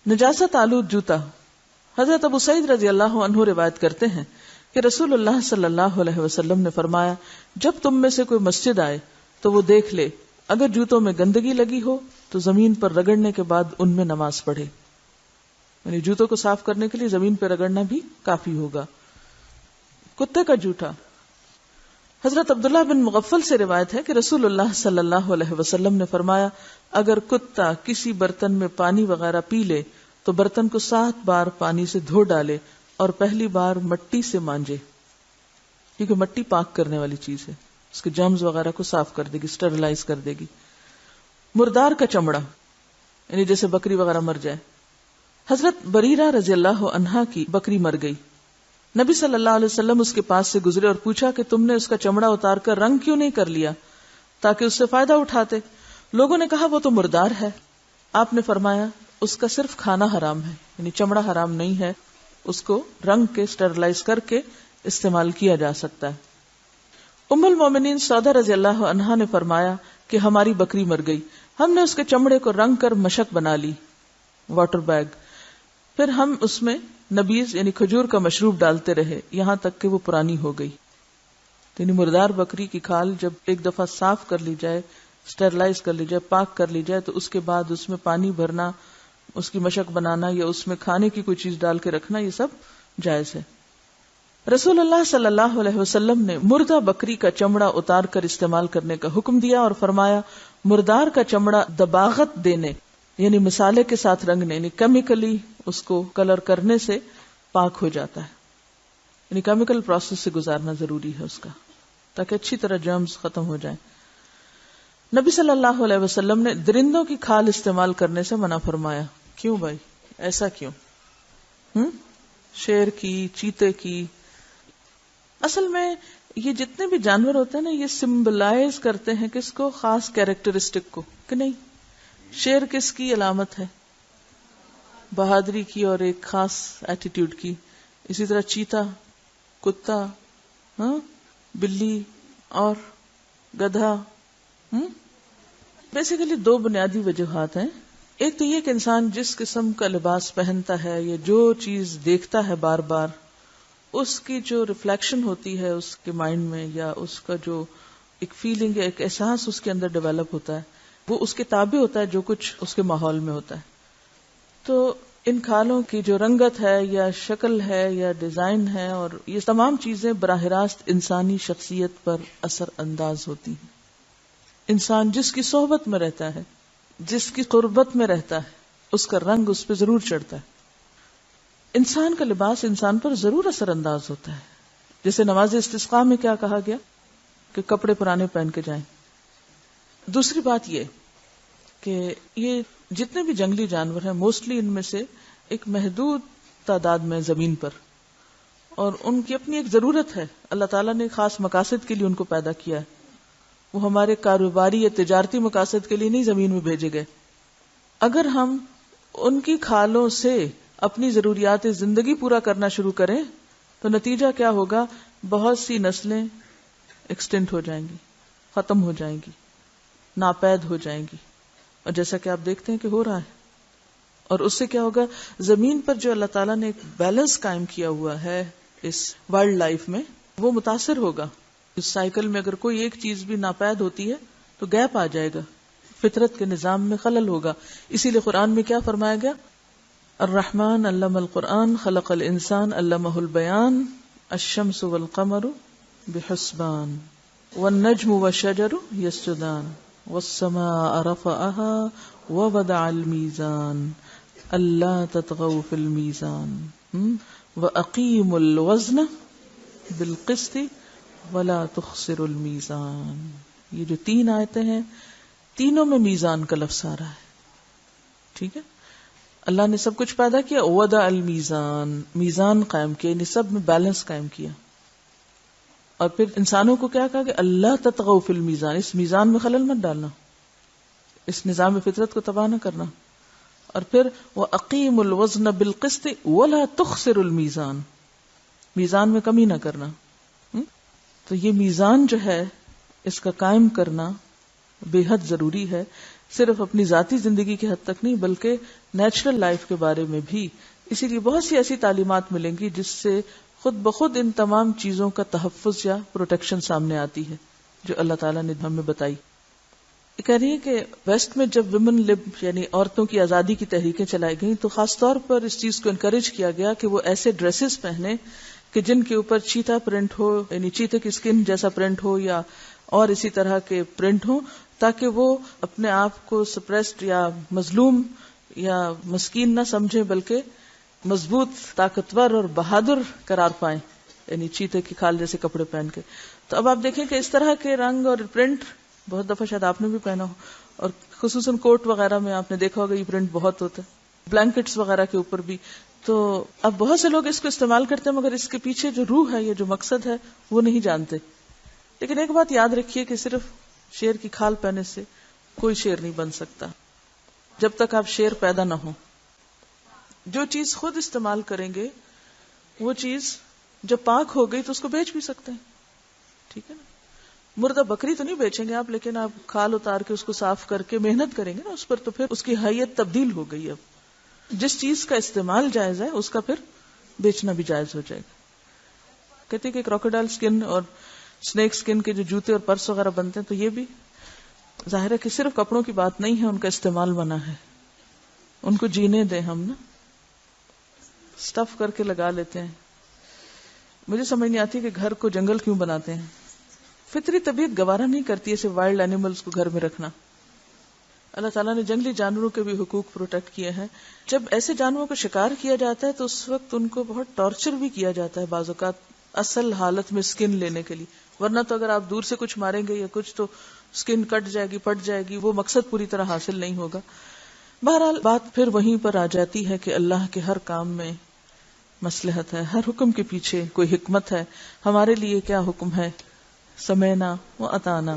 نجاست آلود جوتا. حضرت ابو سعید رضی اللہ عنہ روایت کرتے ہیں کہ رسول اللہ صلی اللہ علیہ وسلم نے فرمایا جب تم میں سے کوئی مسجد آئے تو وہ دیکھ لے اگر جوتوں میں گندگی لگی ہو تو زمین پر رگڑنے کے بعد ان میں نماز پڑھے. یعنی جوتوں کو صاف کرنے کے لیے زمین پہ رگڑنا بھی کافی ہوگا. کتے کا جوتا. حضرت عبداللہ بن مغفل سے روایت ہے کہ رسول اللہ صلی اللہ علیہ وسلم نے فرمایا اگر کتا کسی برتن میں پانی وغیرہ پی لے تو برتن کو 7 بار پانی سے دھو ڈالے اور پہلی بار مٹی سے مانجے، کیونکہ مٹی پاک کرنے والی چیز ہے، اس کے جرمز وغیرہ کو صاف کر دے گی، اسٹرلائز کر دے گی. مردار کا چمڑا، یعنی جیسے بکری وغیرہ مر جائے. حضرت بریرہ رضی اللہ عنہا کی بکری مر گئی. نبی صلی اللہ علیہ وسلم اس کے پاس سے گزرے اور پوچھا کہ تم نے اس کا چمڑا اتار کر رنگ کیوں نہیں کر لیا تاکہ اس سے فائدہ اٹھاتے؟ لوگوں نے کہا وہ تو مردار ہے. آپ نے فرمایا اس کا صرف کھانا حرام ہے، یعنی چمڑا حرام نہیں ہے، اس کو رنگ کے اسٹرلائز کر کے استعمال کیا جا سکتا ہے. ام المومنین سودہ رضی اللہ عنہا نے فرمایا کہ ہماری بکری مر گئی، ہم نے اس کے چمڑے کو رنگ کر مشک بنا لی، واٹر بیگ، پھر ہم اس میں نبیز یعنی کھجور کا مشروب ڈالتے رہے یہاں تک کہ وہ پرانی ہو گئی. یعنی مردار بکری کی کھال جب ایک دفعہ صاف کر لی جائے، اسٹرلائز کر لی جائے، پاک کر لی جائے، تو اس کے بعد اس میں پانی بھرنا، اس کی مشک بنانا یا اس میں کھانے کی کوئی چیز ڈال کے رکھنا، یہ سب جائز ہے. رسول اللہ صلی اللہ علیہ وسلم نے مردہ بکری کا چمڑا اتار کر استعمال کرنے کا حکم دیا اور فرمایا مردار کا چمڑا دباغت دینے یعنی مسالے کے ساتھ رنگنے یعنی کیمیکلی اس کو کلر کرنے سے پاک ہو جاتا ہے، یعنی کیمیکل پروسیس سے گزارنا ضروری ہے اس کا تاکہ اچھی طرح جرمز ختم ہو جائیں. نبی صلی اللہ علیہ وسلم نے درندوں کی کھال استعمال کرنے سے منع فرمایا. کیوں بھائی ایسا کیوں؟ شیر کی، چیتے کی. اصل میں یہ جتنے بھی جانور ہوتے ہیں نا یہ سمبلائز کرتے ہیں کس کو؟ خاص کیریکٹرسٹک کو، کہ نہیں؟ شیر کس کی علامت ہے؟ بہادری کی اور ایک خاص ایٹیٹیوڈ کی. اسی طرح چیتا، کتا، بلی اور گدھا. بیسیکلی 2 بنیادی وجوہات ہیں. ایک تو یہ کہ انسان جس قسم کا لباس پہنتا ہے یا جو چیز دیکھتا ہے بار بار اس کی جو ریفلیکشن ہوتی ہے اس کے مائنڈ میں یا اس کا جو ایک فیلنگ یا ایک احساس اس کے اندر ڈیولپ ہوتا ہے وہ اس کے تابع ہوتا ہے جو کچھ اس کے ماحول میں ہوتا ہے. تو ان کھالوں کی جو رنگت ہے یا شکل ہے یا ڈیزائن ہے اور یہ تمام چیزیں براہ راست انسانی شخصیت پر اثر انداز ہوتی ہیں. انسان جس کی صحبت میں رہتا ہے، جس کی قربت میں رہتا ہے، اس کا رنگ اس پہ ضرور چڑھتا ہے. انسان کا لباس انسان پر ضرور اثر انداز ہوتا ہے. جیسے نماز استسقاء میں کیا کہا گیا کہ کپڑے پرانے پہن کے جائیں. دوسری بات یہ کہ یہ جتنے بھی جنگلی جانور ہیں موسٹلی ان میں سے ایک محدود تعداد میں زمین پر، اور ان کی اپنی ایک ضرورت ہے. اللہ تعالیٰ نے خاص مقاصد کے لیے ان کو پیدا کیا ہے. وہ ہمارے کاروباری یا تجارتی مقاصد کے لیے نہیں زمین میں بھیجے گئے. اگر ہم ان کی کھالوں سے اپنی ضروریات زندگی پورا کرنا شروع کریں تو نتیجہ کیا ہوگا؟ بہت سی نسلیں ایکسٹنٹ ہو جائیں گی، ختم ہو جائیں گی، ناپید ہو جائیں گی. اور جیسا کہ آپ دیکھتے ہیں کہ ہو رہا ہے. اور اس سے کیا ہوگا؟ زمین پر جو اللہ تعالیٰ نے ایک بیلنس قائم کیا ہوا ہے اس ورلڈ لائف میں وہ متاثر ہوگا. اس سائیکل میں اگر کوئی ایک چیز بھی ناپید ہوتی ہے تو گیپ آ جائے گا، فطرت کے نظام میں خلل ہوگا. اسی لیے قرآن میں کیا فرمایا گیا؟ الرحمن علم القرآن خلق الانسان علمہ البیان الشمس والقمر بحسبان والنجم والشجر یسجدان والسماء رفعها ووضع الميزان الا تطغوا في الميزان واقیموا الوزن بالقسط ولا تخسروا الميزان. یہ جو 3 آیتیں ہیں تینوں میں میزان کا لفظ آ رہا ہے. ٹھیک ہے، اللہ نے سب کچھ پیدا کیا، وضع المیزان، میزان قائم کیا، یعنی سب میں بیلنس قائم کیا. اور پھر انسانوں کو کیا کہا کہ اللہ تطغوا فی المیزان، اس میزان میں خلل مت ڈالنا، اس نظام فطرت کو تباہ نہ کرنا. اور پھر وَأَقِيمُوا الْوَزْنَ بِالْقِسْطِ وَلَا تُخْسِرُوا الْمِيزَانَ، میزان میں کمی نہ کرنا. تو یہ میزان جو ہے اس کا قائم کرنا بے حد ضروری ہے، صرف اپنی ذاتی زندگی کی حد تک نہیں بلکہ نیچرل لائف کے بارے میں بھی. اسی لیے بہت سی ایسی تعلیمات ملیں گی جس سے خود بخود ان تمام چیزوں کا تحفظ یا پروٹیکشن سامنے آتی ہے جو اللہ تعالیٰ نے ہمیں بتائی. یہ کہہ رہی ہے کہ ویسٹ میں جب ویمن لب یعنی عورتوں کی آزادی کی تحریکیں چلائی گئیں تو خاص طور پر اس چیز کو انکریج کیا گیا کہ وہ ایسے ڈریسز پہنے کہ جن کے اوپر چیتا پرنٹ ہو، یعنی چیتے کی سکن جیسا پرنٹ ہو یا اور اسی طرح کے پرنٹ ہو، تاکہ وہ اپنے آپ کو سپریسڈ یا مظلوم یا مسکین نہ سمجھے بلکہ مضبوط، طاقتور اور بہادر قرار پائیں، یعنی چیتے کی کھال جیسے کپڑے پہن کے. تو اب آپ دیکھیں کہ اس طرح کے رنگ اور پرنٹ بہت دفعہ شاید آپ نے بھی پہنا ہو، اور خصوصاً کوٹ وغیرہ میں آپ نے دیکھا ہوگا یہ پرنٹ بہت ہوتا ہے، بلینکٹس وغیرہ کے اوپر بھی. تو اب بہت سے لوگ اس کو استعمال کرتے ہیں مگر اس کے پیچھے جو روح ہے یا جو مقصد ہے وہ نہیں جانتے. لیکن ایک بات یاد رکھیے کہ صرف شیر کی کھال پہننے سے کوئی شیر نہیں بن سکتا جب تک آپ شیر پیدا نہ ہو. جو چیز خود استعمال کریں گے وہ چیز جب پاک ہو گئی تو اس کو بیچ بھی سکتے ہیں، ٹھیک ہے نا. مردہ بکری تو نہیں بیچیں گے آپ، لیکن آپ کھال اتار کے اس کو صاف کر کے محنت کریں گے نا اس پر، تو پھر اس کی حیت تبدیل ہو گئی. اب جس چیز کا استعمال جائز ہے اس کا پھر بیچنا بھی جائز ہو جائے گا. کہتے ہیں کہ کراکوڈائل سکن اور سنیک سکن کے جو جوتے اور پرس وغیرہ بنتے ہیں تو یہ بھی ظاہر ہے کہ صرف کپڑوں کی بات نہیں ہے، ان کا استعمال منع ہے. ان کو جینے دیں ہم نا، سٹف کر کے لگا لیتے ہیں. مجھے سمجھ نہیں آتی کہ گھر کو جنگل کیوں بناتے ہیں. فطری طبیعت گوارا نہیں کرتی ایسے وائلڈ اینیملز کو گھر میں رکھنا. اللہ تعالیٰ نے جنگلی جانوروں کے بھی حقوق پروٹیکٹ کیے ہیں. جب ایسے جانوروں کو شکار کیا جاتا ہے تو اس وقت ان کو بہت ٹارچر بھی کیا جاتا ہے بعض اوقات اصل حالت میں سکن لینے کے لیے، ورنہ تو اگر آپ دور سے کچھ ماریں گے یا کچھ تو سکن کٹ جائے گی، پٹ جائے گی، وہ مقصد پوری طرح حاصل نہیں ہوگا. بہرحال بات پھر وہیں پر آ جاتی ہے کہ اللہ کے ہر کام میں مصلحت ہے، ہر حکم کے پیچھے کوئی حکمت ہے. ہمارے لیے کیا حکم ہے؟ سمعنا و اطعنا.